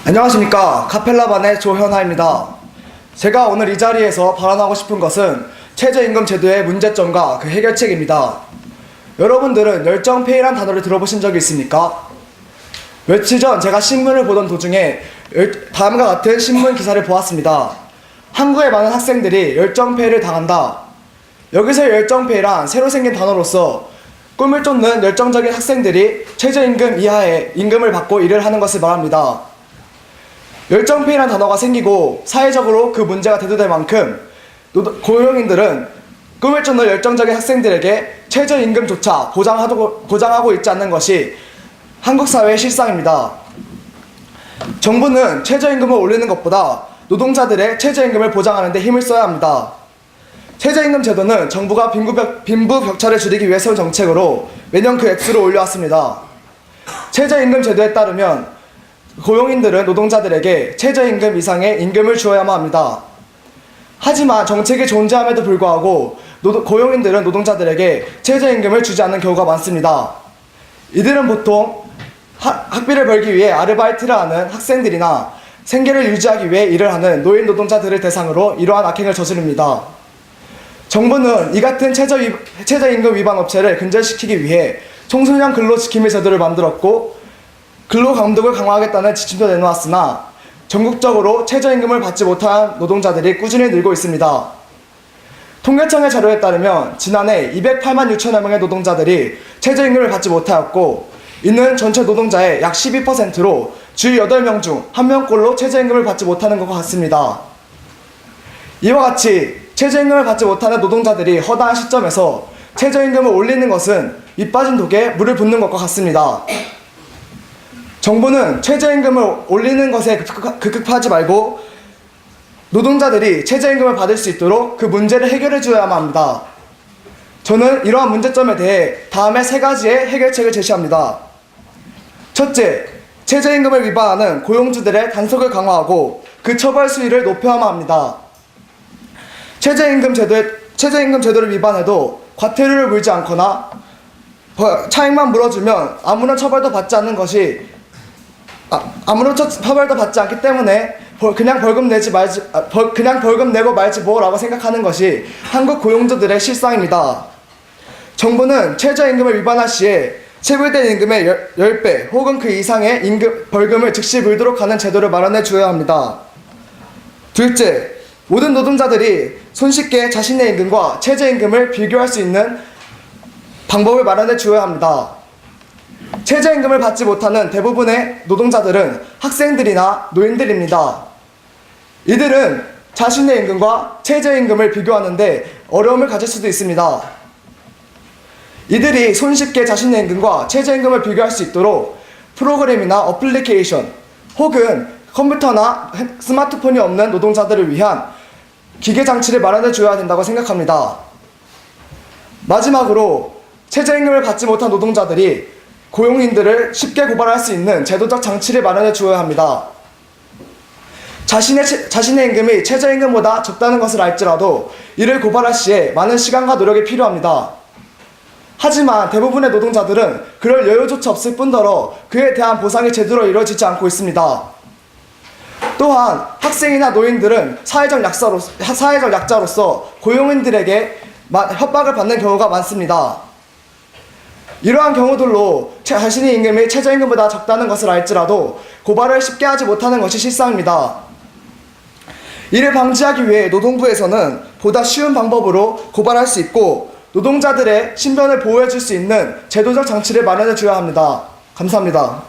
안녕하십니까. 카펠라반의 조현아입니다. 제가 오늘 이 자리에서 발언하고 싶은 것은 최저임금 제도의 문제점과 그 해결책입니다. 여러분들은 열정페이란 단어를 들어보신 적이 있습니까? 며칠 전 제가 신문을 보던 도중에 다음과 같은 신문 기사를 보았습니다. 한국의 많은 학생들이 열정페이를 당한다. 여기서 열정페이란 새로 생긴 단어로서 꿈을 쫓는 열정적인 학생들이 최저임금 이하의 임금을 받고 일을 하는 것을 말합니다. 열정페이란 단어가 생기고 사회적으로 그 문제가 대두될 만큼 고용인들은 꿈을 쫓는 열정적인 학생들에게 최저임금조차 보장하고 있지 않는 것이 한국 사회의 실상입니다. 정부는 최저임금을 올리는 것보다 노동자들의 최저임금을 보장하는 데 힘을 써야 합니다. 최저임금 제도는 정부가 빈부격차를 줄이기 위해 세운 정책으로 매년 그 액수를 올려왔습니다. 최저임금 제도에 따르면 고용인들은 노동자들에게 최저임금 이상의 임금을 주어야만 합니다. 하지만 정책이 존재함에도 불구하고 고용인들은 노동자들에게 최저임금을 주지 않는 경우가 많습니다. 이들은 보통 학비를 벌기 위해 아르바이트를 하는 학생들이나 생계를 유지하기 위해 일을 하는 노인 노동자들을 대상으로 이러한 악행을 저지릅니다. 정부는 이 같은 최저임금 위반 업체를 근절시키기 위해 청소년 근로지킴이 제도를 만들었고 근로감독을 강화하겠다는 지침도 내놓았으나 전국적으로 최저임금을 받지 못한 노동자들이 꾸준히 늘고 있습니다. 통계청의 자료에 따르면 지난해 208만 6천여 명의 노동자들이 최저임금을 받지 못하였고 이는 전체 노동자의 약 12%로 주 8명 중 1명꼴로 최저임금을 받지 못하는 것과 같습니다. 이와 같이 최저임금을 받지 못하는 노동자들이 허다한 시점에서 최저임금을 올리는 것은 밑 빠진 독에 물을 붓는 것과 같습니다. 정부는 최저임금을 올리는 것에 급급하지 말고 노동자들이 최저임금을 받을 수 있도록 그 문제를 해결해 줘야만 합니다. 저는 이러한 문제점에 대해 다음에 3가지의 해결책을 제시합니다. 첫째, 최저임금을 위반하는 고용주들의 단속을 강화하고 그 처벌 수위를 높여야만 합니다. 최저임금 제도를 위반해도 과태료를 물지 않거나 차익만 물어주면 아무런 처벌도 받지 않기 때문에 그냥 벌금 내고 말지 뭐라고 생각하는 것이 한국 고용주들의 실상입니다. 정부는 최저임금을 위반할 시에 체불된 임금의 10배 혹은 그 이상의 벌금을 즉시 물도록 하는 제도를 마련해 주어야 합니다. 둘째, 모든 노동자들이 손쉽게 자신의 임금과 최저임금을 비교할 수 있는 방법을 마련해 주어야 합니다. 최저임금을 받지 못하는 대부분의 노동자들은 학생들이나 노인들입니다. 이들은 자신의 임금과 최저임금을 비교하는데 어려움을 가질 수도 있습니다. 이들이 손쉽게 자신의 임금과 최저임금을 비교할 수 있도록 프로그램이나 어플리케이션 혹은 컴퓨터나 스마트폰이 없는 노동자들을 위한 기계장치를 마련해 줘야 된다고 생각합니다. 마지막으로 최저임금을 받지 못한 노동자들이 고용인들을 쉽게 고발할 수 있는 제도적 장치를 마련해 주어야 합니다. 자신의 임금이 최저임금보다 적다는 것을 알지라도 이를 고발할 시에 많은 시간과 노력이 필요합니다. 하지만 대부분의 노동자들은 그럴 여유조차 없을 뿐더러 그에 대한 보상이 제대로 이루어지지 않고 있습니다. 또한 학생이나 노인들은 사회적 약자로서 고용인들에게 협박을 받는 경우가 많습니다. 이러한 경우들로 자신의 임금이 최저임금보다 적다는 것을 알지라도 고발을 쉽게 하지 못하는 것이 실상입니다. 이를 방지하기 위해 노동부에서는 보다 쉬운 방법으로 고발할 수 있고 노동자들의 신변을 보호해 줄 수 있는 제도적 장치를 마련해 줘야 합니다. 감사합니다.